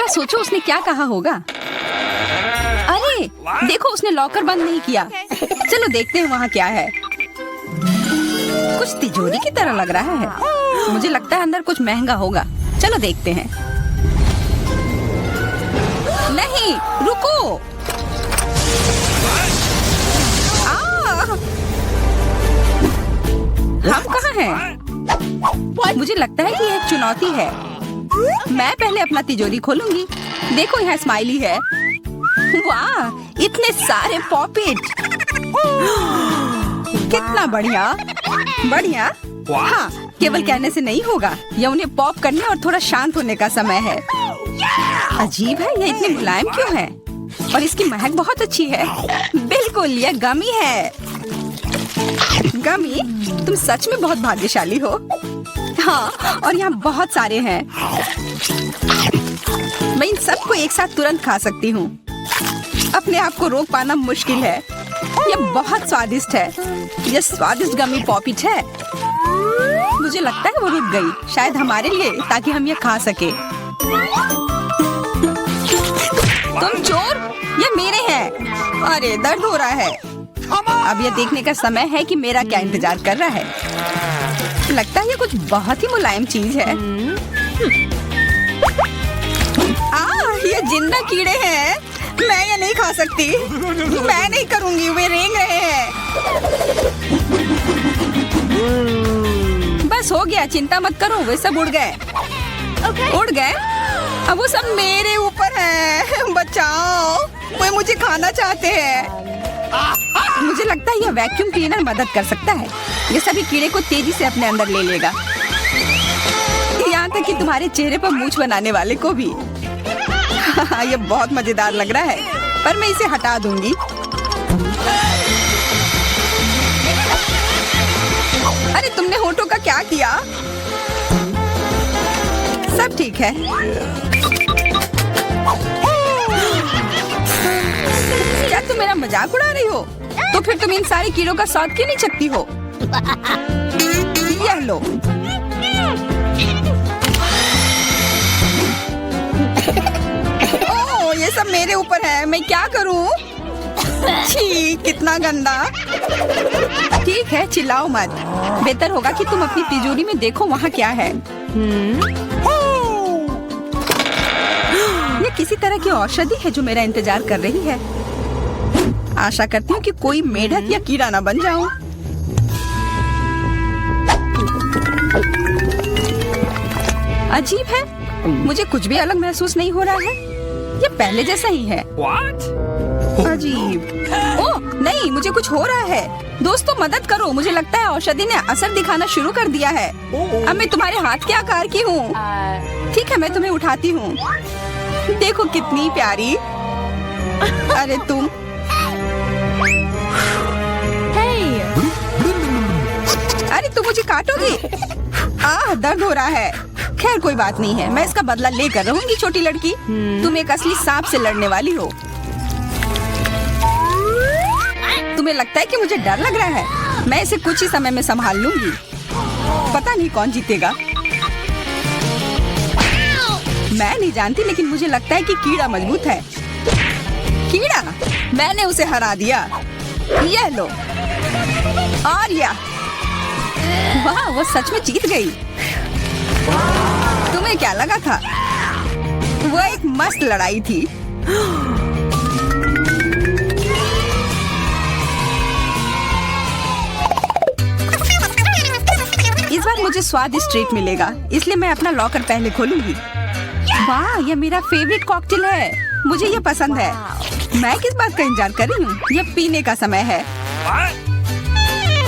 जरा सोचो उसने क्या कहा होगा। अरे देखो, उसने लॉकर बंद नहीं किया। चलो देखते हैं वहाँ क्या है। कुछ तिजोरी की तरह लग रहा है। मुझे लगता है अंदर कुछ महंगा होगा। चलो देखते हैं। नहीं, रुको। हम कहाँ हैं? मुझे लगता है कि ये एक चुनौती है। मैं पहले अपना तिजोरी खोलूंगी। देखो, यहाँ स्माइली है। वाह, इतने सारे पॉपिट। कितना बढ़िया। बढ़िया। हाँ, केवल कहने से नहीं होगा। यह उन्हें पॉप करने और थोड़ा शांत होने का समय है। अजीब है, यह इतनी मुलायम क्यों है? और इसकी महक बहुत अच्छी है। बिल्कुल, यह गमी है। गमी, तुम सच में बहुत भाग्यशाली हो। हाँ, और यहाँ बहुत सारे हैं। मैं इन सबको एक साथ तुरंत खा सकती हूँ। अपने आप को रोक पाना मुश्किल है। यह बहुत स्वादिष्ट है। यह स्वादिष्ट गमी पॉपिट है। मुझे लगता है वो रुक गई, शायद हमारे लिए, ताकि हम ये खा सके। तुम चोर, ये मेरे हैं। अरे दर्द हो रहा है। अब यह देखने का समय है कि मेरा क्या इंतजार कर रहा है। लगता है ये कुछ बहुत ही मुलायम चीज है। ये जिंदा कीड़े हैं। मैं ये नहीं खा सकती। मैं नहीं करूंगी, वे रेंग रहे हैं। बस हो गया, चिंता मत करो, वे सब उड़ गए। उड़ गए? अब वो सब मेरे ऊपर है। बचाओ, वे मुझे खाना चाहते हैं। मुझे लगता है यह वैक्यूम क्लीनर मदद कर सकता है। ये सभी कीड़े को तेजी से अपने अंदर ले लेगा, यहाँ तक कि तुम्हारे चेहरे पर मूंछ बनाने वाले को भी। ये बहुत मजेदार लग रहा है, पर मैं इसे हटा दूंगी। अरे तुमने होठों का क्या किया? सब ठीक है। क्या तुम मेरा मजाक उड़ा रही हो? तो फिर तुम इन सारे कीड़ों का स्वाद क्यों नहीं चखती हो? यह लो। ओह, ये सब मेरे ऊपर है। मैं क्या करूं? छी, कितना गंदा। ठीक है, चिल्लाओ मत। बेहतर होगा कि तुम अपनी तिजोरी में देखो वहाँ क्या है। ये किसी तरह की औषधि है जो मेरा इंतजार कर रही है। आशा करती हूँ कि कोई मेढक या कीड़ा ना बन जाऊं। अजीब है, मुझे कुछ भी अलग महसूस नहीं हो रहा है। ये पहले जैसा ही है। अजीब। ओह नहीं, मुझे कुछ हो रहा है। दोस्तों मदद करो, मुझे लगता है औषधि ने असर दिखाना शुरू कर दिया है। अब मैं तुम्हारे हाथ के आकार की हूँ। ठीक है, मैं तुम्हें उठाती हूँ। देखो कितनी प्यारी। अरे तुम। अरे तुम मुझे काटोगी? दर्द हो रहा है। खैर कोई बात नहीं है, मैं इसका बदला लेकर रहूंगी। छोटी लड़की, तुम एक असली सांप से लड़ने वाली हो। तुम्हें लगता है कि मुझे डर लग रहा है? मैं इसे कुछ ही समय में संभाल लूंगी। पता नहीं कौन जीतेगा। मैं नहीं जानती, लेकिन मुझे लगता है कि कीड़ा मजबूत है। कीड़ा, मैंने उसे हरा दिया। यह लो। और यह, वाह, वो सच में जीत गई। तुम्हें क्या लगा था? वो एक मस्त लड़ाई थी। इस बार मुझे स्वादिष्ट ट्रीट मिलेगा, इसलिए मैं अपना लॉकर पहले खोलूंगी। वाह, यह मेरा फेवरेट कॉकटेल है। मुझे यह पसंद है। मैं किस बात का इंतजार कर रही हूँ? यह पीने का समय है।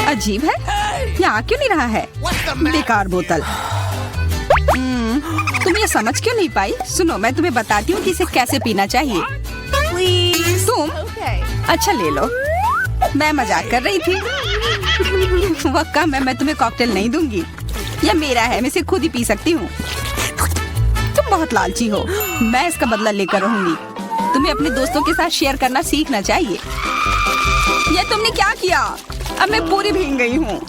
अजीब है, यह आ क्यों नहीं रहा है? बेकार बोतल। तुम ये समझ क्यों नहीं पाई? सुनो, मैं तुम्हें बताती हूँ कि इसे कैसे पीना चाहिए। तुम अच्छा ले लो। मैं मजाक कर रही थी। वह कम है, मैं तुम्हें कॉकटेल नहीं दूंगी। यह मेरा है, मैं इसे खुद ही पी सकती हूँ। तुम बहुत लालची हो। मैं इसका बदला लेकर रहूंगी। तुम्हें अपने दोस्तों के साथ शेयर करना सीखना चाहिए। यह तुमने क्या किया? अब मैं पूरी भीग गई हूँ।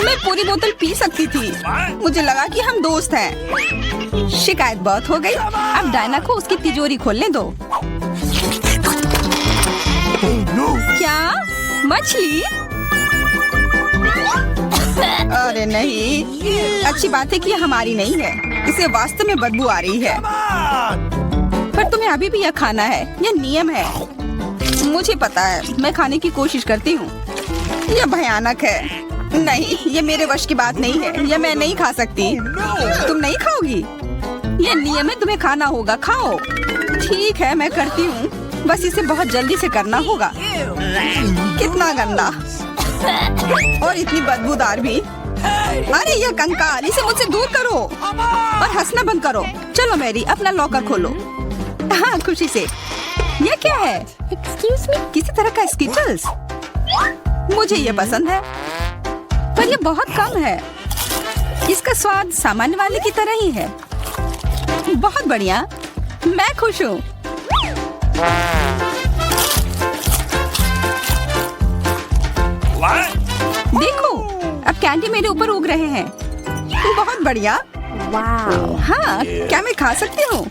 मैं पूरी बोतल पी सकती थी। मुझे लगा कि हम दोस्त हैं। शिकायत बहुत हो गई। अब डायना को उसकी तिजोरी खोलने दो। क्या मछली? अरे नहीं, अच्छी बात है कि ये हमारी नहीं है। इसे वास्तव में बदबू आ रही है। पर तुम्हें अभी भी यह खाना है, यह नियम है। मुझे पता है, मैं खाने की कोशिश करती हूँ। यह भयानक है। नहीं, ये मेरे वश की बात नहीं है। यह मैं नहीं खा सकती। तुम नहीं खाओगी? यह नियम है, तुम्हें खाना होगा। खाओ। ठीक है, मैं करती हूँ। बस इसे बहुत जल्दी से करना होगा। कितना गंदा और इतनी बदबूदार भी। अरे यह कंकाल, इसे मुझसे दूर करो और हंसना बंद करो। चलो मैरी, अपना लॉकर खोलो। हाँ, खुशी से। यह क्या है? एक्सक्यूज मी, किसी तरह का स्किटल्स। मुझे ये पसंद है, पर ये बहुत कम है। इसका स्वाद सामान्य वाले की तरह ही है। बहुत बढ़िया, मैं खुश हूँ। देखो, अब कैंडी मेरे ऊपर उग रहे हैं। बहुत बढ़िया। हाँ, क्या मैं खा सकती हूँ?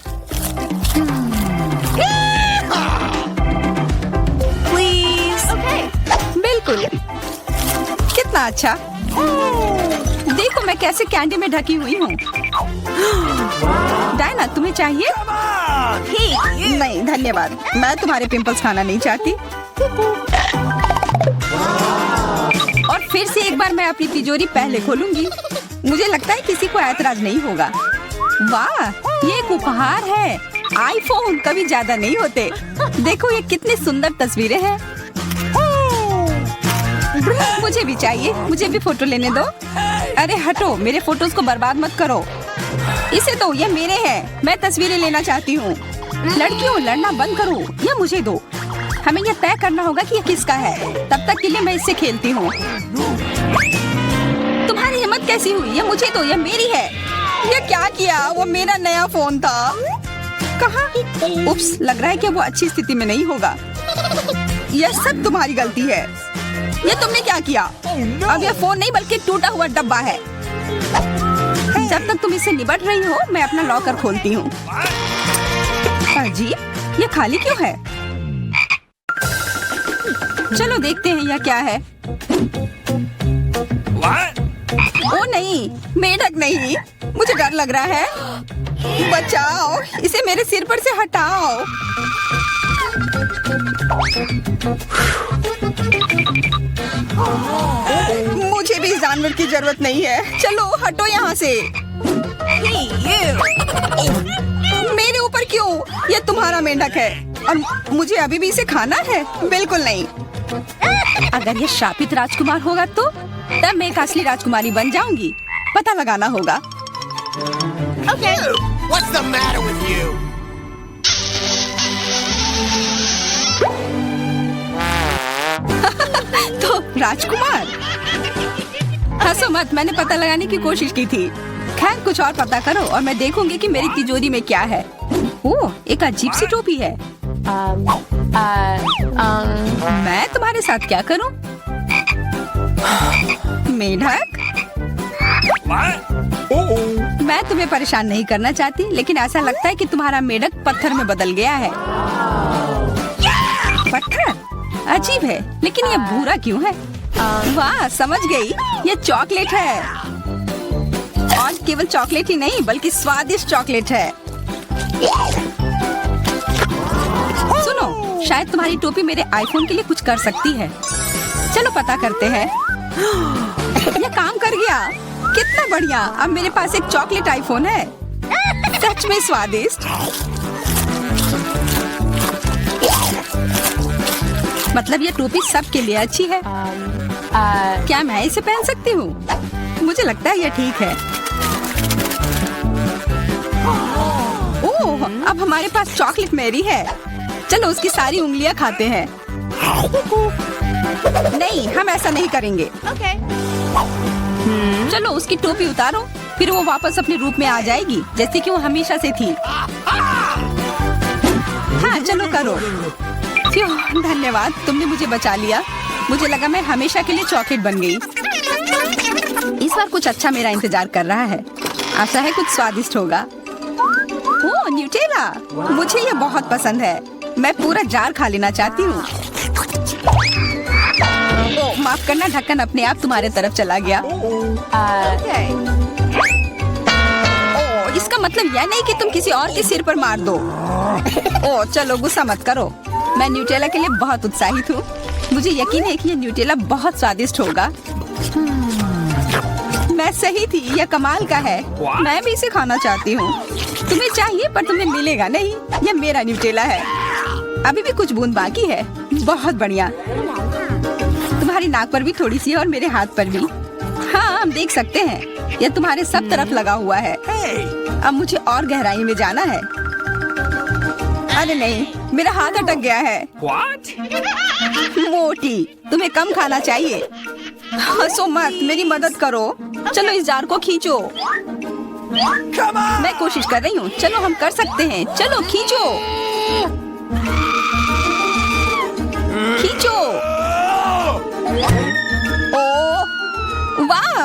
बिल्कुल। कितना अच्छा। देखो मैं कैसे कैंडी में ढकी हुई हूँ। डायना, तुम्हें चाहिए? नहीं धन्यवाद, मैं तुम्हारे पिंपल्स खाना नहीं चाहती। और फिर से एक बार मैं अपनी तिजोरी पहले खोलूंगी। मुझे लगता है किसी को ऐतराज नहीं होगा। वाह, ये एक उपहार है। आईफोन कभी ज्यादा नहीं होते। देखो ये कितनी सुंदर तस्वीरें हैं। मुझे भी चाहिए, मुझे भी फोटो लेने दो। अरे हटो, मेरे फोटोज को बर्बाद मत करो। इसे दो, ये मेरे हैं। मैं तस्वीरें लेना चाहती हूँ। लड़कियों, लड़ना बंद करो, ये मुझे दो। हमें यह तय करना होगा कि यह किसका है। तब तक के लिए मैं इससे खेलती हूँ। तुम्हारी हिम्मत कैसी हुई? ये मुझे दो, यह मेरी है। यह क्या किया? वो मेरा नया फोन था। कहाँ? उप्स, लग रहा है कि वो अच्छी स्थिति में नहीं होगा। यह सब तुम्हारी गलती है। ये तुमने क्या किया? अब यह फोन नहीं बल्कि टूटा हुआ डब्बा है। जब तक तुम इससे निपट रही हो, मैं अपना लॉकर खोलती हूँ। अजीब, ये खाली क्यों है? चलो देखते हैं यह क्या है। ओ नहीं, मेढक नहीं। मुझे डर लग रहा है। बचाओ, इसे मेरे सिर पर से हटाओ। मुझे भी इस जानवर की जरूरत नहीं है। चलो हटो यहाँ से। मेरे ऊपर क्यों? ये तुम्हारा मेंढक है और मुझे अभी भी इसे खाना है? बिल्कुल नहीं। अगर ये शापित राजकुमार होगा तो तब मैं एक असली राजकुमारी बन जाऊंगी। पता लगाना होगा। Okay. What's the matter with you? तो राजकुमार, हंसो मत, मैंने पता लगाने की कोशिश की थी। खैर कुछ और पता करो और मैं देखूंगी कि मेरी तिजोरी में क्या है। ओह, एक अजीब सी टोपी है। मैं तुम्हारे साथ क्या करूं? मेढक, मैं तुम्हें परेशान नहीं करना चाहती, लेकिन ऐसा लगता है कि तुम्हारा मेढक पत्थर में बदल गया है। पत्थर? अजीब है, लेकिन ये भूरा क्यों है? वाह, समझ गई, ये चॉकलेट है। और केवल चॉकलेट ही नहीं बल्कि स्वादिष्ट चॉकलेट है। सुनो, शायद तुम्हारी टोपी मेरे आईफोन के लिए कुछ कर सकती है। चलो पता करते हैं। ये काम कर गया। कितना बढ़िया, अब मेरे पास एक चॉकलेट आईफोन है। सच में स्वादिष्ट। मतलब ये टोपी सबके लिए अच्छी है। क्या मैं इसे पहन सकती हूँ? मुझे लगता है ये ठीक है। ओह, अब हमारे पास चॉकलेट मैरी है। चलो उसकी सारी उंगलियां खाते हैं। नहीं, हम ऐसा नहीं करेंगे। चलो उसकी टोपी उतारो, फिर वो वापस अपने रूप में आ जाएगी जैसे कि वो हमेशा से थी। हाँ, चलो करो। धन्यवाद, तुमने मुझे बचा लिया। मुझे लगा मैं हमेशा के लिए चॉकलेट बन गई। इस बार कुछ अच्छा मेरा इंतजार कर रहा है। आशा है कुछ स्वादिष्ट होगा। ओह, न्यूटेला! मुझे ये बहुत पसंद है। मैं पूरा जार खा लेना चाहती हूँ। ओह, माफ करना, ढक्कन अपने आप तुम्हारे तरफ चला गया। ओह, इसका मतलब यह नहीं कि तुम किसी और के सिर पर मार दो। ओह, चलो गुस्सा मत करो। मैं न्यूटेला के लिए बहुत उत्साहित हूँ। मुझे यकीन है कि ये न्यूटेला बहुत स्वादिष्ट होगा। मैं सही थी, यह कमाल का है। मैं भी इसे खाना चाहती हूँ। तुम्हें चाहिए पर तुम्हें मिलेगा नहीं। यह मेरा न्यूटेला है। अभी भी कुछ बूंद बाकी है। बहुत बढ़िया। तुम्हारी नाक पर भी थोड़ी सी है और मेरे हाथ पर भी। हाँ, हम देख सकते हैं। यह तुम्हारे सब तरफ लगा हुआ है। अब मुझे और गहराई में जाना है। अरे नहीं, मेरा हाथ अटक गया है। मोटी, तुम्हें कम खाना चाहिए। हंसो मत, मेरी मदद करो। चलो इस जार को खींचो। मैं कोशिश कर रही हूँ। चलो हम कर सकते हैं। चलो खींचो, खींचो। ओह वाह,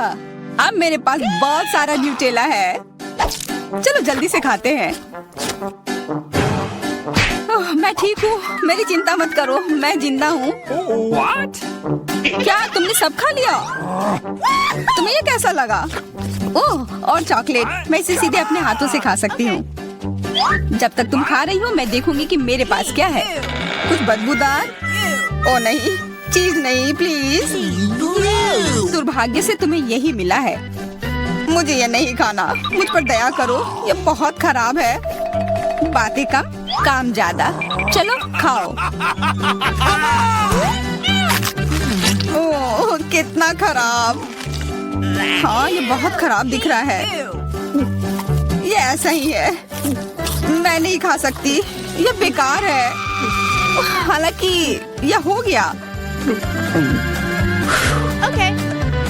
अब मेरे पास बहुत सारा न्यूटेला है। चलो जल्दी से खाते हैं। ओह, मैं ठीक हूँ। मेरी चिंता मत करो, मैं जिंदा हूँ। क्या तुमने सब खा लिया? तुम्हें ये कैसा लगा? ओह, और चॉकलेट। मैं इसे सीधे अपने हाथों से खा सकती हूँ। जब तक तुम खा रही हो मैं देखूंगी कि मेरे पास क्या है। कुछ बदबूदार? ओह नहीं, चीज नहीं प्लीज। दुर्भाग्य से तुम्हें यही मिला है। मुझे ये नहीं खाना। मुझ पर दया करो, ये बहुत खराब है। बातें कम, काम ज्यादा। चलो खाओ। ओह, कितना खराब। हाँ, ये बहुत खराब दिख रहा है। ये ऐसा ही है। मैं नहीं खा सकती, ये बेकार है। हालांकि यह हो गया।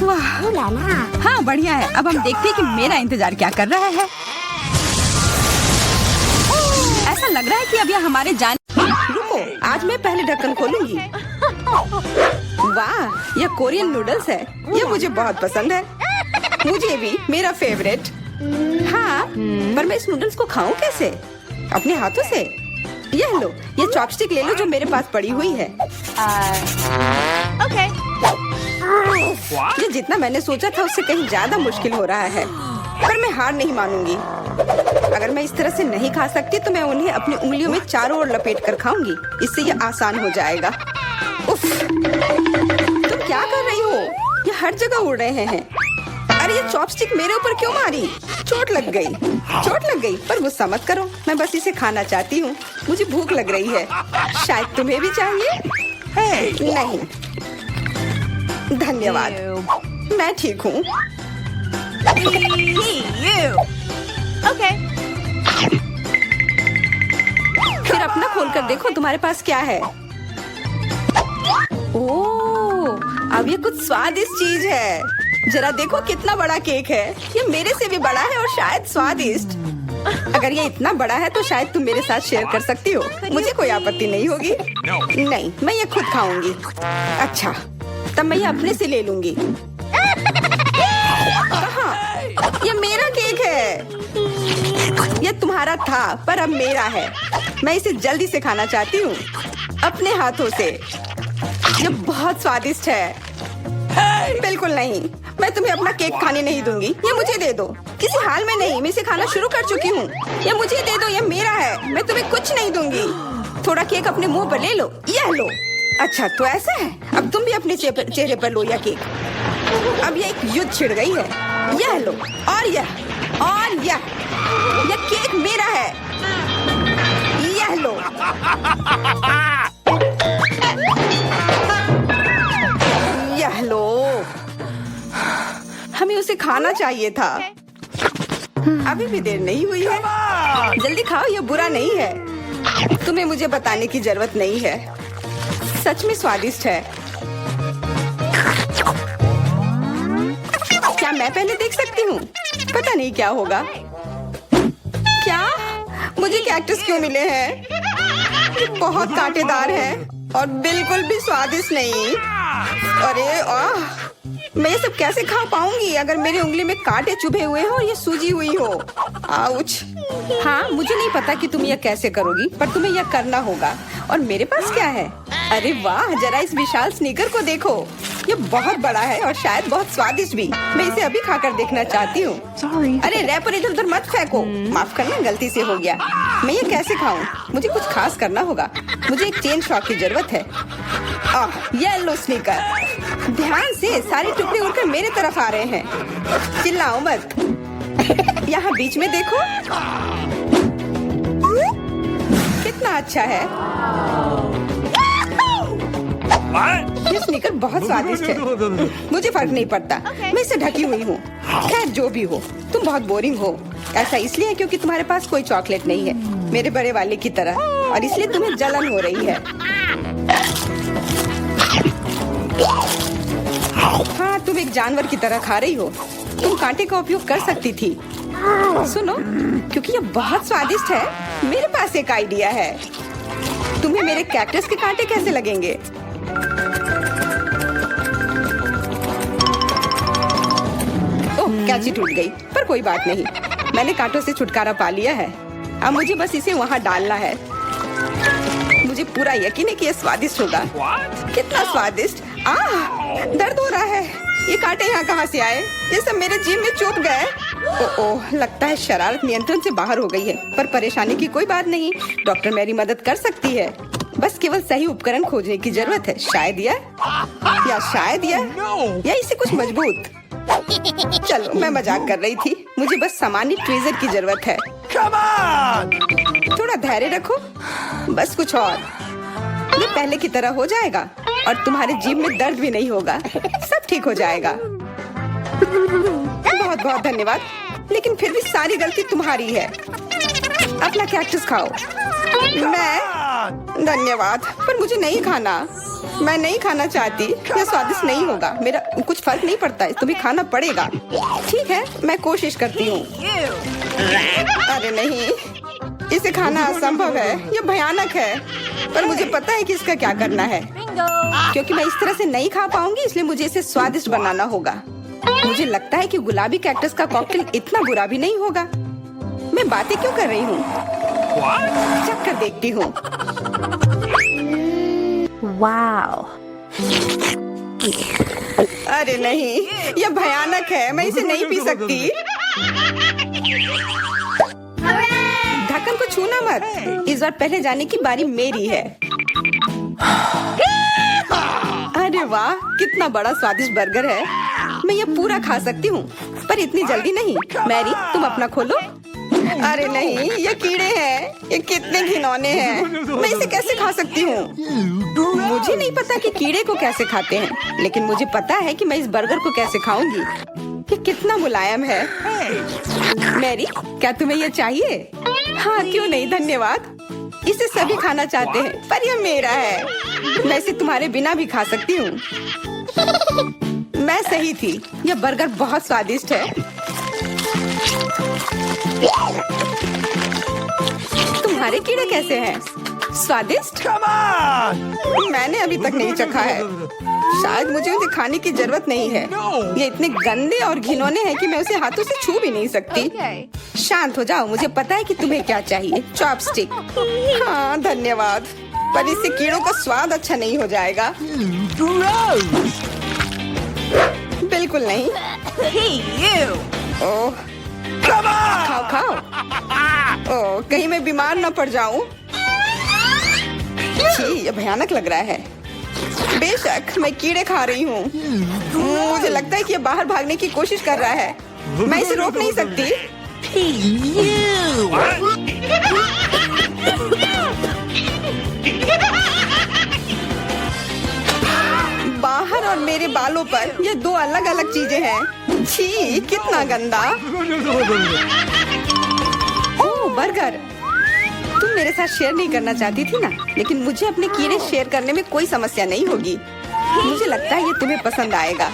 वाह, हाँ बढ़िया है। अब हम देखते हैं कि मेरा इंतजार क्या कर रहा है। ऐसा लग रहा है कि अब यह हमारे रुको, आज मैं पहले ढक्कन खोलूंगी। वाह, यह कोरियन नूडल्स है। यह मुझे बहुत पसंद है। मुझे भी, मेरा फेवरेट। हाँ, पर मैं इस नूडल्स को खाऊं कैसे? अपने हाथों से? यह लो, ये चॉपस्टिक ले लो जो मेरे पास पड़ी हुई है। ओके। ये जितना मैंने सोचा था उससे कहीं ज्यादा मुश्किल हो रहा है, पर मैं हार नहीं मानूंगी। अगर मैं इस तरह से नहीं खा सकती तो मैं उन्हें अपनी उंगलियों में चारों ओर लपेट कर खाऊंगी। इससे ये आसान हो जाएगा। उफ, तुम क्या कर रही हो? ये हर जगह उड़ रहे हैं। अरे ये चॉपस्टिक मेरे ऊपर क्यों मारी? चोट लग गई। चोट लग गई, पर गुस्सा मत करो। मैं बस इसे खाना चाहती हूँ। मुझे भूख लग रही है। शायद तुम्हें भी चाहिए? नहीं, धन्यवाद। मैं ठीक हूँ। ओके। फिर अपना खोल कर देखो तुम्हारे पास क्या है। ओह, अब ये कुछ स्वादिष्ट चीज है। जरा देखो कितना बड़ा केक है। ये मेरे से भी बड़ा है और शायद स्वादिष्ट। अगर ये इतना बड़ा है तो शायद तुम मेरे साथ शेयर कर सकती हो। मुझे कोई आपत्ति नहीं होगी। नहीं, मैं ये खुद खाऊंगी। अच्छा, तब मैं ये अपने से ले लूंगी। कहाँ? ये मेरा केक है। ये तुम्हारा था पर अब मेरा है। मैं इसे जल्दी से खाना चाहती हूँ, अपने हाथों से। ये बहुत स्वादिष्ट है। बिल्कुल नहीं, मैं तुम्हें अपना केक खाने नहीं दूंगी। ये मुझे दे दो। किसी हाल में नहीं, मैं इसे खाना शुरू कर चुकी हूँ। ये मुझे दे दो, ये मेरा है। मैं तुम्हें कुछ नहीं दूंगी। थोड़ा केक अपने मुंह पर ले लो। यह लो। अच्छा, तो ऐसा है। अब तुम भी अपने चेहरे पर लो यह केक। अब ये एक युद्ध छिड़ गई है। यह लो, और यह केक मेरा है। यह लो। यह लो। हमें उसे खाना चाहिए था। अभी भी देर नहीं हुई है। जल्दी खाओ, यह बुरा नहीं है। तुम्हें मुझे बताने की जरूरत नहीं है। सच में स्वादिष्ट है। क्या मैं पहले देख सकती हूँ? पता नहीं क्या होगा। क्या मुझे कैक्टस क्यों मिले हैं? ये बहुत कांटेदार है और बिल्कुल भी स्वादिष्ट नहीं। अरे मैं ये सब कैसे खा पाऊंगी अगर मेरी उंगली में कांटे चुभे हुए हो और ये सूजी हुई हो। आउच। हाँ, मुझे नहीं पता कि तुम यह कैसे करोगी, पर तुम्हें यह करना होगा। और मेरे पास क्या है? अरे वाह, जरा इस विशाल स्नीकर को देखो। ये बहुत बड़ा है और शायद बहुत स्वादिष्ट भी। मैं इसे अभी खाकर देखना चाहती हूँ। अरे रैपर इधर उधर मत फेंको। माफ करना, गलती से हो गया। मैं ये कैसे खाऊं? मुझे कुछ खास करना होगा। मुझे एक चेन शॉक की जरूरत है। Yellow sneaker. ध्यान से, सारे टुकड़े उड़कर मेरे तरफ आ रहे हैं। चिल्लाओ मत। यहाँ बीच में देखो, कितना अच्छा है। ये स्नीकर बहुत स्वादिष्ट है। मुझे फर्क नहीं पड़ता, मैं इसे ढकी हुई हूँ। खैर जो भी हो, तुम बहुत बोरिंग हो। ऐसा इसलिए है क्योंकि तुम्हारे पास कोई चॉकलेट नहीं है, मेरे बड़े वाले की तरह, और इसलिए तुम्हें जलन हो रही है। हाँ, तुम एक जानवर की तरह खा रही हो। तुम कांटे का उपयोग कर सकती थी। सुनो, क्योंकि ये बहुत स्वादिष्ट है, मेरे पास एक आइडिया है। तुम्हें मेरे कैक्टस के कांटे कैसे लगेंगे? ओह, कैंची टूट गई, पर कोई बात नहीं, मैंने कांटों से छुटकारा पा लिया है। अब मुझे बस इसे वहाँ डालना है। मुझे पूरा यकीन है कि यह स्वादिष्ट होगा। कितना स्वादिष्ट! दर्द हो रहा है। ये कांटे यहाँ कहाँ से आए? ये सब मेरे जीभ में चुभ गए। ओह, लगता है शरारत नियंत्रण से बाहर हो गई है, पर परेशानी की कोई बात नहीं। डॉक्टर मेरी मदद कर सकती है। बस केवल सही उपकरण खोजने की जरूरत है। शायद या इसे कुछ मजबूत। चलो, मैं मजाक कर रही थी। मुझे बस सामान्य ट्वीजर की जरूरत है। थोड़ा धैर्य रखो, बस कुछ और। ये पहले की तरह हो जाएगा और तुम्हारे जीभ में दर्द भी नहीं होगा। सब ठीक हो जाएगा। बहुत बहुत धन्यवाद, लेकिन फिर भी सारी गलती तुम्हारी है। अपना कैक्टस खाओ। मैं? धन्यवाद, पर मुझे नहीं खाना। मैं नहीं खाना चाहती। यह स्वादिष्ट नहीं होगा। मेरा कुछ फर्क नहीं पड़ता है, तुम्हें खाना पड़ेगा। ठीक है, मैं कोशिश करती हूँ। अरे नहीं, इसे खाना असंभव है। यह भयानक है, पर मुझे पता है कि इसका क्या करना है। क्योंकि मैं इस तरह से नहीं खा पाऊंगी, इसलिए मुझे इसे स्वादिष्ट बनाना होगा। मुझे लगता है कि गुलाबी कैक्टस का कॉकटेल इतना बुरा भी नहीं होगा। मैं बातें क्यों कर रही हूँ? चख कर देखती हूँ। वाओ! अरे नहीं, यह भयानक है। मैं इसे नहीं पी सकती। ढक्कन को छूना मत। इस बार पहले जाने की बारी मेरी है। अरे वाह, कितना बड़ा स्वादिष्ट बर्गर है। मैं ये पूरा खा सकती हूँ, पर इतनी जल्दी नहीं। मैरी, तुम अपना खोलो। अरे नहीं, ये कीड़े हैं। ये कितने घिनौने हैं। मैं इसे कैसे खा सकती हूँ? मुझे नहीं पता कि कीड़े को कैसे खाते हैं, लेकिन मुझे पता है कि मैं इस बर्गर को कैसे खाऊंगी। ये कितना मुलायम है। मैरी, क्या तुम्हें ये चाहिए? हाँ, क्यों नहीं, धन्यवाद। इसे सभी खाना चाहते हैं, पर यह मेरा है। मैं इसे तुम्हारे बिना भी खा सकती हूँ। मैं सही थी, यह बर्गर बहुत स्वादिष्ट है। तुम्हारे कीड़े कैसे हैं? स्वादिष्ट? मैंने अभी तक नहीं चखा है। शायद मुझे उसे खाने की जरूरत नहीं है। ये इतने गंदे और घिनौने हैं कि मैं उसे हाथों से छू भी नहीं सकती। शांत हो जाओ, मुझे पता है कि तुम्हें क्या चाहिए। चॉपस्टिक। हाँ, धन्यवाद, पर इससे कीड़ों का स्वाद अच्छा नहीं हो जाएगा। बिल्कुल नहीं। ओह, खाओ खाओ। ओह, कहीं मैं बीमार न पड़ जाऊं। छी, ये भयानक लग रहा है। बेशक मैं कीड़े खा रही हूँ। मुझे लगता है कि ये बाहर भागने की कोशिश कर रहा है। मैं इसे रोक नहीं सकती। बाहर और मेरे बालों पर ये दो अलग अलग चीजें हैं। छी, कितना गंदा। ओह, बर्गर। तुम मेरे साथ शेयर नहीं करना चाहती थी ना, लेकिन मुझे अपने कीड़े शेयर करने में कोई समस्या नहीं होगी। मुझे लगता है ये तुम्हें पसंद आएगा।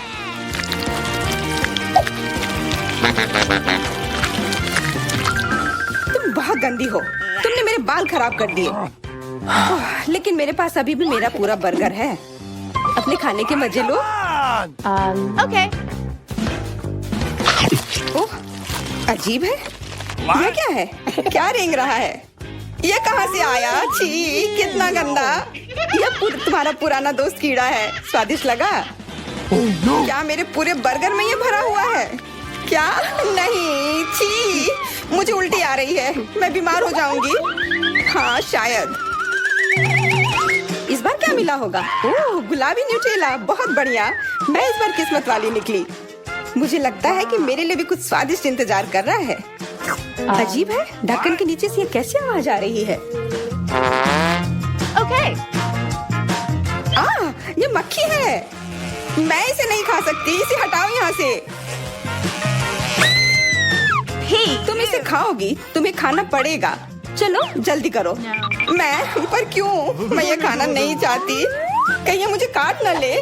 तुम बहुत गंदी हो। तुमने मेरे बाल खराब कर दिए। लेकिन मेरे पास अभी भी मेरा पूरा बर्गर है। अपने खाने के मजे लो। Okay. ओह, अजीब है। यह क्या है? क्या रेंग रहा है? ये कहाँ से आया? छी, कितना गंदा। यह तुम्हारा पुराना दोस्त कीड़ा है। स्वादिष्ट लगा? क्या मेरे पूरे बर्गर में ये भरा हुआ है? क्या? नहीं, छी, मुझे उल्टी आ रही है। मैं बीमार हो जाऊंगी। हाँ, शायद। इस बार क्या मिला होगा? ओह, गुलाबी न्यूटेला, बहुत बढ़िया। मैं इस बार किस्मत वाली निकली। मुझे लगता है कि मेरे लिए भी कुछ स्वादिष्ट इंतजार कर रहा है। अजीब है, ढक्कन के नीचे से ये कैसी आवाज आ रही है? Okay. ये मक्खी है। मैं इसे नहीं खा सकती। इसे हटाओ यहाँ से। तुम इसे खाओगी? तुम्हें खाना पड़ेगा। चलो जल्दी करो। मैं? पर क्यों? मैं ये खाना नहीं चाहती। कहीं ये मुझे काट न ले।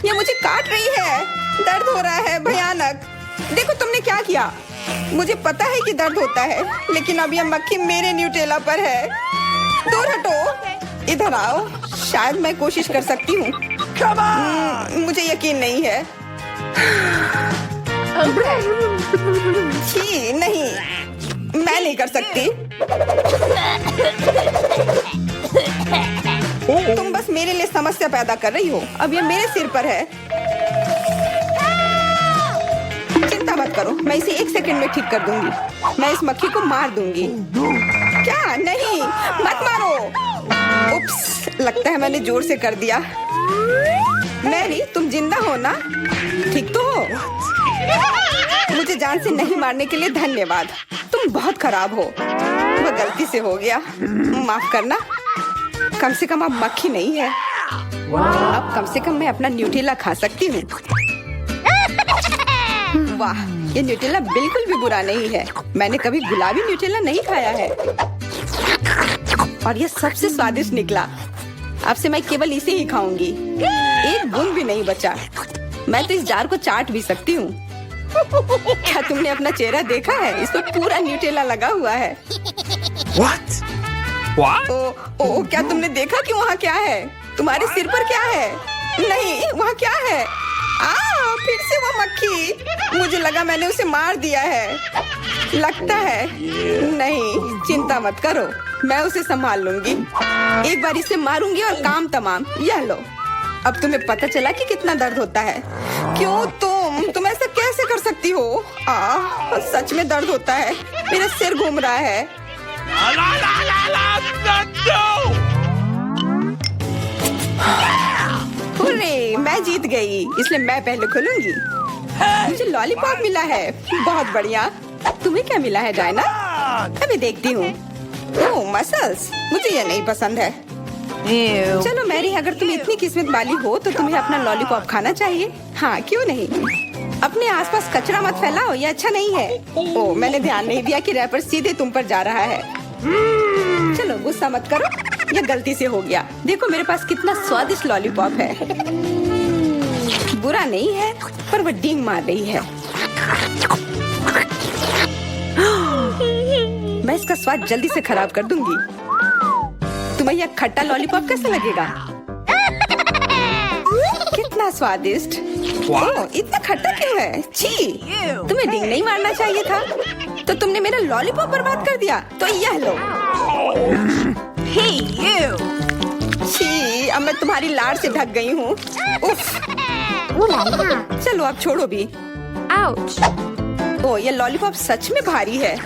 ये मुझे काट रही है। दर्द हो रहा है भयानक। देखो तुमने क्या किया। मुझे पता है कि दर्द होता है, लेकिन अब यह मक्खी मेरे न्यूटेला पर है। दूर हटो। इधर आओ। शायद मैं कोशिश कर सकती हूँ। मुझे यकीन नहीं है। छी, नहीं, मैं नहीं कर सकती। तुम बस मेरे लिए समस्या पैदा कर रही हो। अब ये मेरे सिर पर है। चिंता मत करो, मैं इसे 1 सेकंड में ठीक कर दूंगी। मैं इस मक्खी को मार दूंगी। क्या? नहीं, मत मारो। उप्स, लगता है मैंने जोर से कर दिया। मैरी, तुम जिंदा हो ना? ठीक तो हो? मुझे जान से नहीं मारने के लिए धन्यवाद। तुम बहुत खराब हो। वह गलती से हो गया। माफ करना। कम से कम अब मक्खी नहीं है। अब कम से कम मैं अपना न्यूटेला खा सकती हूँ। वाह, ये न्यूटेला बिल्कुल भी बुरा नहीं है। मैंने कभी गुलाबी न्यूटेला नहीं खाया है और ये सबसे स्वादिष्ट निकला। अब से मैं केवल इसे ही खाऊंगी। एक बूंद भी नहीं बचा। मैं तो इस जार को चाट भी सकती हूँ। क्या तुमने अपना चेहरा देखा है? इस पर पूरा न्यूटेला लगा हुआ है। What? What? ओ, क्या तुमने देखा कि वहाँ क्या है? तुम्हारे सिर पर क्या है? नहीं, वहाँ क्या है? फिर से वो मक्खी। मुझे लगा मैंने उसे मार दिया है। लगता है नहीं। चिंता मत करो, मैं उसे संभाल लूंगी। एक बार इसे मारूंगी और काम तमाम। यह लो। अब तुम्हें पता चला कि कितना दर्द होता है। क्यों तुम ऐसा कैसे कर सकती हो? सच में दर्द होता है। मेरा सिर घूम रहा है। हुर्रे, मैं जीत गई, इसलिए मैं पहले खुलूंगी। मुझे लॉलीपॉप मिला है। बहुत बढ़िया। तुम्हें क्या मिला है डायना? अभी देखती हूँ। ओह, मसल्स। मुझे ये नहीं पसंद है। चलो मैरी, अगर तुम इतनी किस्मत वाली हो तो तुम्हें अपना लॉलीपॉप खाना चाहिए। हाँ, क्यों नहीं। अपने आसपास कचरा मत फैलाओ, ये अच्छा नहीं है। ओह, मैंने ध्यान नहीं दिया कि रैपर सीधे तुम पर जा रहा है। चलो गुस्सा मत करो, ये गलती से हो गया। देखो मेरे पास कितना स्वादिष्ट लॉलीपॉप है। बुरा नहीं है, पर वो डींग मार रही है। मैं इसका स्वाद जल्दी से खराब कर दूंगी। तुम्हें यह खट्टा लॉलीपॉप कैसा लगेगा? कितना स्वादिष्ट। ओह, इतना खट्टा क्यों है? छी, तुम्हें डींग नहीं मारना चाहिए था। तो तुमने मेरा लॉलीपॉप बर्बाद कर दिया। तो यह लो। छी, अब मैं तुम्हारी लार से ढक गई हूँ। चलो अब छोड़ो भी। ओह, ये लॉलीपॉप सच में भारी है।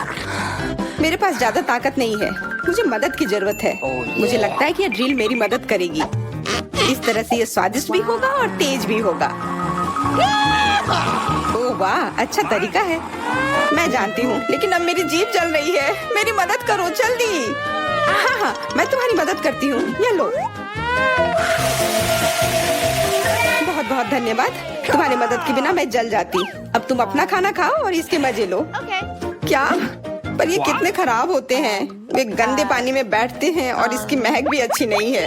मेरे पास ज्यादा ताकत नहीं है। मुझे मदद की जरूरत है। मुझे लगता है कि ये ड्रिल मेरी मदद करेगी। इस तरह से ये स्वादिष्ट भी होगा और तेज भी होगा। ओह वाह, अच्छा तरीका है। मैं जानती हूँ, लेकिन अब मेरी जीभ जल रही है। मेरी मदद करो जल्दी। हाँ, मैं तुम्हारी मदद करती हूँ। ये लो। बहुत बहुत धन्यवाद। तुम्हारी मदद के बिना मैं जल जाती। अब तुम अपना खाना खाओ और इसके मजे लो। क्या? पर ये कितने खराब होते हैं। वे गंदे पानी में बैठते हैं और इसकी महक भी अच्छी नहीं है।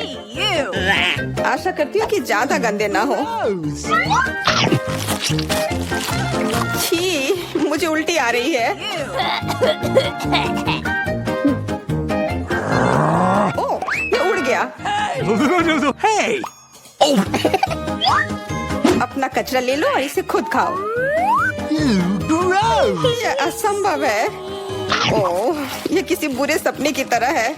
आशा करती हूँ कि ज्यादा गंदे ना हो। छी, मुझे उल्टी आ रही है। ओह, ये उड़ गया। पूरा ले लो और इसे खुद खाओ। Gross! ये असंभव है। ओह, ये किसी बुरे सपने की तरह है।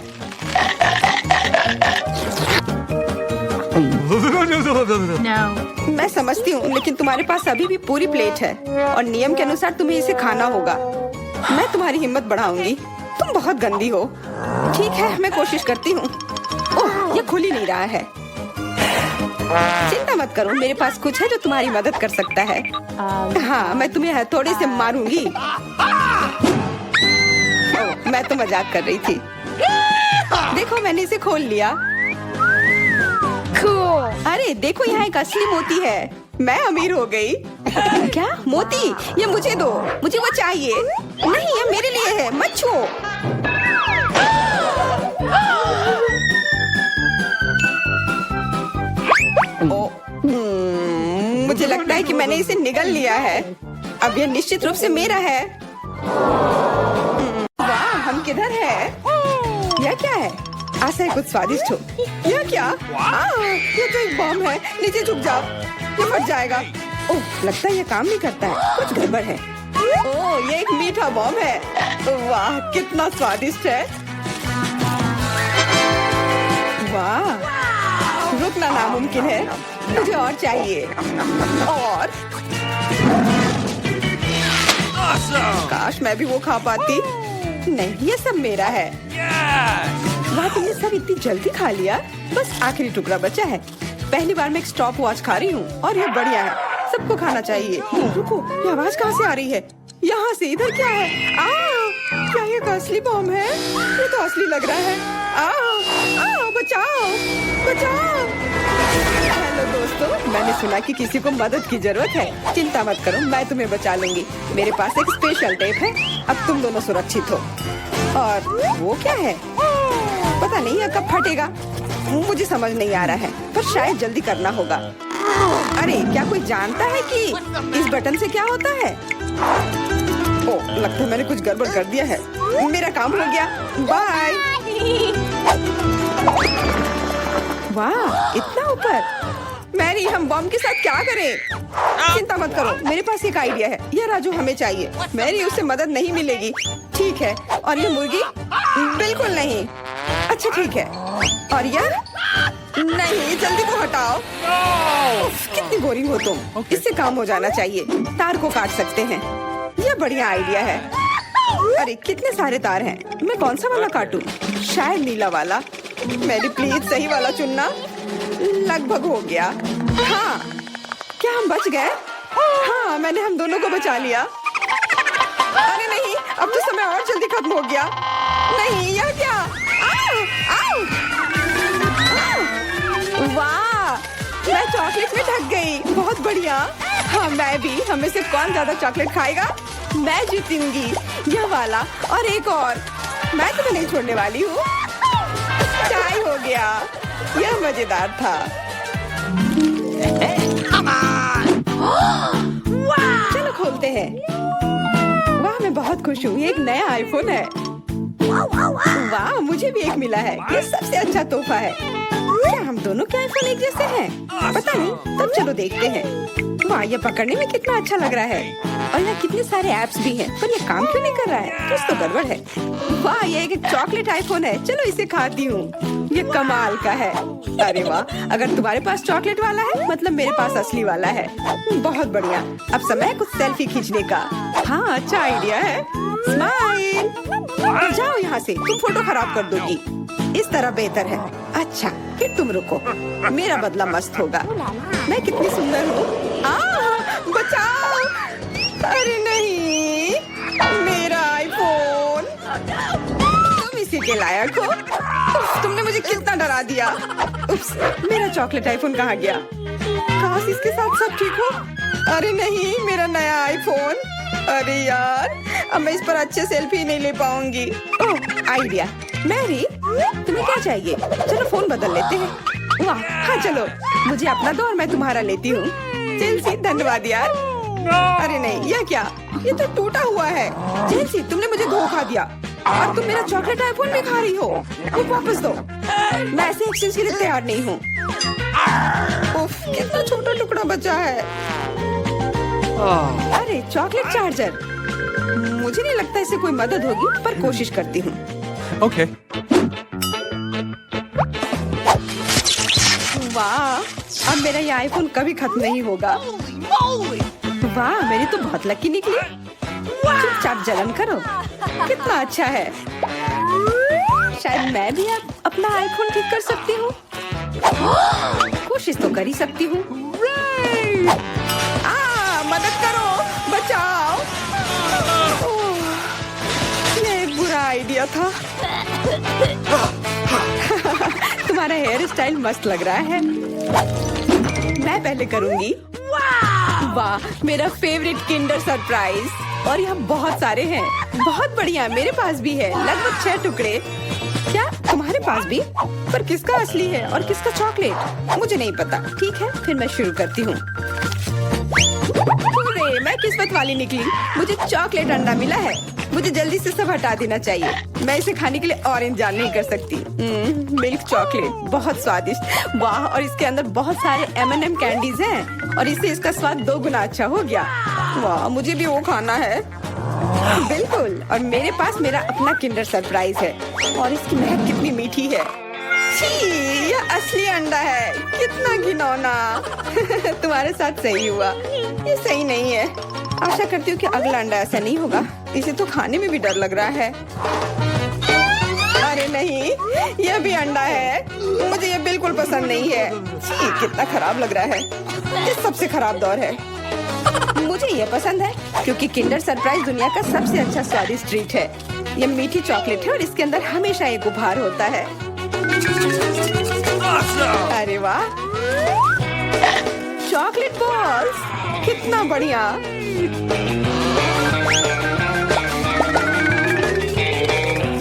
No. मैं समझती हूँ, लेकिन तुम्हारे पास अभी भी पूरी प्लेट है और नियम के अनुसार तुम्हें इसे खाना होगा। मैं तुम्हारी हिम्मत बढ़ाऊंगी। तुम बहुत गंदी हो। ठीक है, मैं कोशिश करती हूँ। ओह, ये खुल ही नहीं रहा है। चिंता मत करो, मेरे पास कुछ है जो तुम्हारी मदद कर सकता है। हाँ, मैं तुम्हें हथौड़े से मारूंगी। ओह, मैं तो मजाक कर रही थी। देखो, मैंने इसे खोल लिया। Cool. अरे देखो, यहाँ एक असली मोती है। मैं अमीर हो गई। क्या मोती? ये मुझे दो, मुझे वो चाहिए। नहीं, ये मेरे लिए है, मत छुओ। मुझे लगता है कि मैंने इसे निगल लिया है। अब ये निश्चित रूप से मेरा है। वाह, हम किधर है? यह क्या है? आशा है कुछ स्वादिष्ट हो। यह क्या? ये तो एक बम है। नीचे झुक जाओ, ये फट जाएगा। ओह, लगता है ये काम नहीं करता है। कुछ गड़बड़ है। ओह, ये एक मीठा बम है। वाह, कितना स्वादिष्ट है। वाह, रुकना नामुमकिन है। मुझे और चाहिए। और Awesome! काश मैं भी वो खा पाती। नहीं, ये सब मेरा है। वाह, तुमने सब इतनी जल्दी खा लिया। बस आखिरी टुकड़ा बचा है। पहली बार मैं एक स्टॉप वॉच खा रही हूँ और ये बढ़िया है। सबको खाना चाहिए। रुको, ये आवाज कहाँ से आ रही है? यहाँ से। इधर क्या है? क्या ये असली बम है? ये तो असली लग रहा है। बचाओ, बचाओ। हेलो दोस्तों, मैंने सुना कि किसी को मदद की जरूरत है। चिंता मत करो, मैं तुम्हें बचा लूंगी। मेरे पास एक स्पेशल टेप है। अब तुम दोनों सुरक्षित हो। और वो क्या है? पता नहीं ये कब फटेगा। मुझे समझ नहीं आ रहा है, पर शायद जल्दी करना होगा। अरे, क्या कोई जानता है कि इस बटन से क्या होता है? ओह, लगता है मैंने कुछ गड़बड़ कर दिया है। मेरा काम हो गया। बाय। वाह, इतना ऊपर। मैरी, हम बम के साथ क्या करें? चिंता मत करो, मेरे पास एक आइडिया है। यह राजू हमें चाहिए। मैरी, उससे मदद नहीं मिलेगी। ठीक है। और ये मुर्गी? बिल्कुल नहीं। अच्छा, ठीक है। और यह? नहीं, जल्दी को हटाओ। उफ, कितनी बोरिंग हो तुम। इससे काम हो जाना चाहिए। तार को काट सकते हैं। यह बढ़िया आइडिया है। अरे, कितने सारे तार हैं। मैं कौन सा वाला काटूं? शायद नीला वाला। मेरी प्लीज सही वाला चुनना। लगभग हो गया। हाँ, क्या हम बच गए? हाँ, मैंने हम दोनों को बचा लिया। अरे नहीं, अब तो समय और जल्दी खत्म हो गया। नहीं, यह क्या? आओ! वाह, मैं चॉकलेट में ढक गई। बहुत बढ़िया। हाँ, मैं भी। हमें से कौन ज्यादा चॉकलेट खाएगा? मैं जीतूंगी। यह वाला और एक और। मैं तुम्हें नहीं छोड़ने वाली हूँ। चाय हो गया। यह मजेदार था। चलो खोलते हैं। वाह, मैं बहुत खुश हूँ। ये एक नया आईफोन है। वाह, मुझे भी एक मिला है। ये सबसे अच्छा तोहफा है। क्या हम दोनों के आईफोन एक जैसे हैं? पता नहीं, तब चलो देखते हैं। वाह, ये पकड़ने में कितना अच्छा लग रहा है। और यहाँ कितने सारे ऐप्स भी हैं, पर ये काम क्यों नहीं कर रहा है? कुछ तो गड़बड़ है। वाह, ये एक चॉकलेट आईफोन है। चलो इसे खाती हूँ। ये कमाल का है। अरे वाह, अगर तुम्हारे पास चॉकलेट वाला है, मतलब मेरे पास असली वाला है। बहुत बढ़िया। अब समय है कुछ सेल्फी खींचने का। हाँ, अच्छा आइडिया है। स्माइल। जाओ यहाँ से, तुम फोटो खराब कर दोगी। इस तरह बेहतर है। अच्छा, फिर तुम रुको। मेरा बदला मस्त होगा। मैं कितनी सुंदर हूँ। बचाओ। अरे नहीं, मेरा आईफोन। तुम इसी के लायक हो। तुमने मुझे कितना डरा दिया। उप्स, मेरा चॉकलेट आईफोन कहाँ गया? काश इसके साथ सब ठीक हो। अरे नहीं, मेरा नया आईफोन। अरे यार, अब मैं इस पर अच्छे सेल्फी नहीं ले पाऊंगी। ओह, आइडिया। मैरी, तुम्हें क्या चाहिए? चलो फोन बदल लेते हैं। वाह, हाँ चलो। मुझे अपना दो और मैं तुम्हारा लेती हूँ। चेल्सी, धन्यवाद यार। अरे नहीं, यह क्या? ये तो टूटा हुआ है। चेल्सी, तुमने मुझे धोखा दिया और तुम मेरा चॉकलेट आईफोन भी खा रही हो। वो वापस दो। मैं ऐसे एक्सचेंज के लिए तैयार नहीं हूँ। उफ, कितना छोटा टुकड़ा बचा है। अरे चॉकलेट चार्जर, मुझे नहीं लगता इससे कोई मदद होगी, पर कोशिश करती हूँ। Okay. वाह, अब मेरा ये आईफोन कभी खत्म नहीं होगा। वाह, मेरी तो बहुत लकी निकली। चुपचाप जलन करो, कितना अच्छा है। शायद मैं भी अब अपना आईफोन ठीक कर सकती हूँ। कोशिश तो कर ही सकती हूँ। मदद करो, बचाओ। ये एक बुरा आइडिया था। तुम्हारा हेयर स्टाइल मस्त लग रहा है। मैं पहले करूंगी। वाह, मेरा फेवरेट किंडर सरप्राइज, और यहाँ बहुत सारे हैं। बहुत बढ़िया, मेरे पास भी है, लगभग 6 टुकड़े। क्या तुम्हारे पास भी? पर किसका असली है और किसका चॉकलेट? मुझे नहीं पता। ठीक है, फिर मैं शुरू करती हूँ। अरे, मैं किस्मत वाली निकली, मुझे चॉकलेट अंडा मिला है। मुझे जल्दी से सब हटा देना चाहिए। मैं इसे खाने के लिए और इंतजार नहीं कर सकती। मिल्क चॉकलेट, बहुत स्वादिष्ट। वाह, और इसके अंदर बहुत सारे M&M कैंडीज हैं, और इससे इसका स्वाद 2 गुना अच्छा हो गया। वाह, मुझे भी वो खाना है। बिल्कुल, और मेरे पास मेरा अपना किंडर सरप्राइज है, और इसकी महक कितनी मीठी है। छी, यह असली अंडा है, कितना घिनौना। तुम्हारे साथ सही हुआ, ये सही नहीं है। आशा करती हूँ कि अगला अंडा ऐसा नहीं होगा। इसे तो खाने में भी डर लग रहा है। अरे नहीं, यह भी अंडा है। मुझे ये बिल्कुल पसंद नहीं है। छी, कितना खराब लग रहा है। ये सबसे खराब दौर है। मुझे ये पसंद है क्योंकि किंडर सरप्राइज दुनिया का सबसे अच्छा स्वादिष्ट ट्रीट है। ये मीठी चॉकलेट है और इसके अंदर हमेशा एक उपहार होता है। अरे वाह, चॉकलेट बॉल्स, कितना बढ़िया।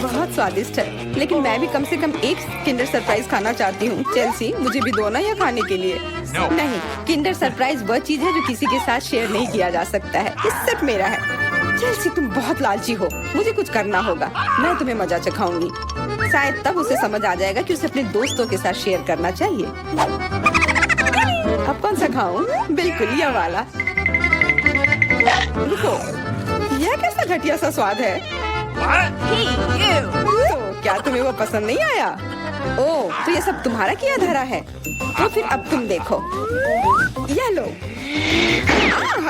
बहुत स्वादिष्ट है, लेकिन मैं भी कम से कम एक किंडर सरप्राइज खाना चाहती हूँ। चेल्सी, मुझे भी दो ना यह खाने के लिए। नहीं, किंडर सरप्राइज वह चीज है जो किसी के साथ शेयर नहीं किया जा सकता है। ये सिर्फ मेरा है। चेल्सी, तुम बहुत लालची हो। मुझे कुछ करना होगा। मैं तुम्हें मजा चखाऊंगी। शायद तब उसे समझ आ जाएगा कि उसे अपने दोस्तों के साथ शेयर करना चाहिए। अब कौन सा खाऊं? बिल्कुल यह वाला। रुको, यह कैसा घटिया सा स्वाद है? तो क्या तुम्हें वो पसंद नहीं आया? ओह, तो ये सब तुम्हारा किया धरा है। तो फिर अब तुम देखो, यह लो।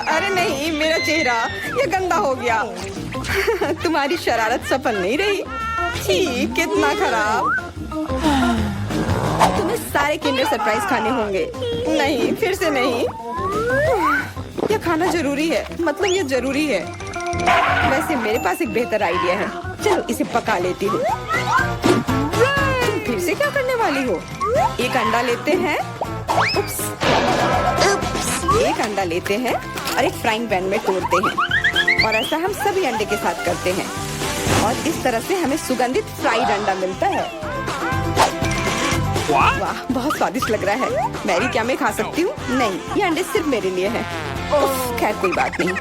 अरे नहीं, मेरा चेहरा ये गंदा हो गया। तुम्हारी शरारत सफल नहीं रही। छी, कितना खराब। तुम्हें सारे किंडर सरप्राइज खाने होंगे। नहीं, फिर से नहीं। यह खाना जरूरी है, मतलब ये जरूरी है। वैसे मेरे पास एक बेहतर आइडिया है। चलो इसे पका लेती हूँ। तुम फिर से क्या करने वाली हो? एक अंडा लेते हैं। उप्स। एक अंडा लेते हैं और एक फ्राइंग पैन में तोड़ते हैं, और ऐसा हम सभी अंडे के साथ करते हैं, और इस तरह से हमें सुगंधित फ्राइड अंडा मिलता है। वाह, बहुत स्वादिष्ट लग रहा है। मैरी, क्या मैं खा सकती हूँ? नहीं, ये अंडे सिर्फ मेरे लिए हैं। खैर कोई बात नहीं।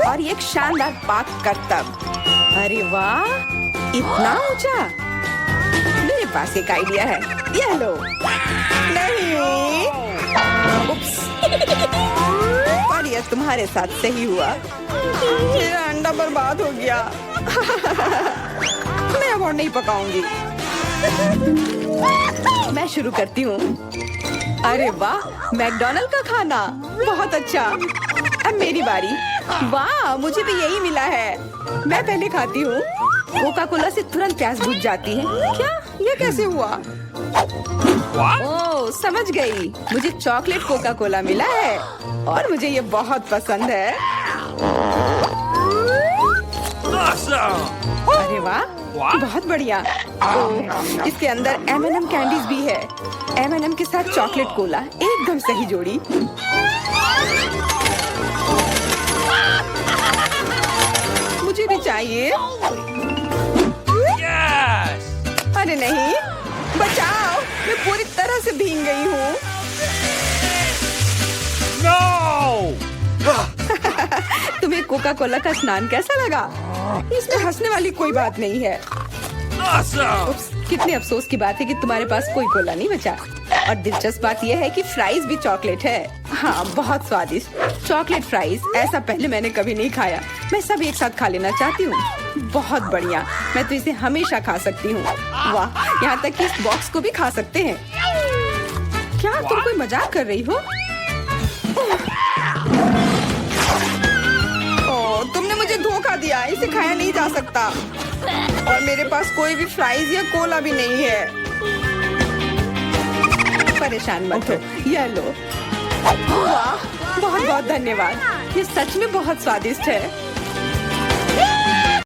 और ये एक शानदार पाक करतब। अरे वाह, इतना ऊंचा। मेरे पास एक आइडिया है। ये लो। नहीं, उप्स। पर यह तुम्हारे साथ सही हुआ। मेरा अंडा बर्बाद हो गया। मैं अब और नहीं पकाऊंगी। मैं शुरू करती हूँ। अरे वाह, मैकडॉनल्ड का खाना, बहुत अच्छा। अब मेरी बारी। वाह, मुझे भी यही मिला है। मैं पहले खाती हूँ। कोका कोला से तुरंत प्यास बुझ जाती है। क्या? ये कैसे हुआ? ओह, समझ गई। मुझे चॉकलेट कोका कोला मिला है, और मुझे ये बहुत पसंद है। अरे वाह, बहुत बढ़िया। ओह, इसके अंदर M&M कैंडीज भी है। M&M के साथ चॉकलेट कोला, एकदम सही जोड़ी। मुझे भी चाहिए। अरे नहीं, बचाओ, मैं पूरी तरह से भीग गई हूँ। तुम्हें कोका कोला का स्नान कैसा लगा? इसमें हंसने वाली कोई बात नहीं है। उप्स, कितने अफसोस की बात है कि तुम्हारे पास कोई कोला नहीं बचा। और दिलचस्प बात यह है कि फ्राइज भी चॉकलेट है। हाँ, बहुत स्वादिष्ट चॉकलेट फ्राइज, ऐसा पहले मैंने कभी नहीं खाया। मैं सब एक साथ खा लेना चाहती हूँ। बहुत बढ़िया, मैं तो इसे हमेशा खा सकती हूँ। वाह, यहाँ तक कि इस बॉक्स को भी खा सकते हैं। क्या तुम कोई मजाक कर रही हो? ओह, तुमने मुझे धोखा दिया, इसे खाया नहीं जा सकता। और मेरे पास कोई भी फ्राइज या कोला भी नहीं है। परेशान मत हो, यह लो। वाह, बहुत बहुत धन्यवाद, ये सच में बहुत स्वादिष्ट है।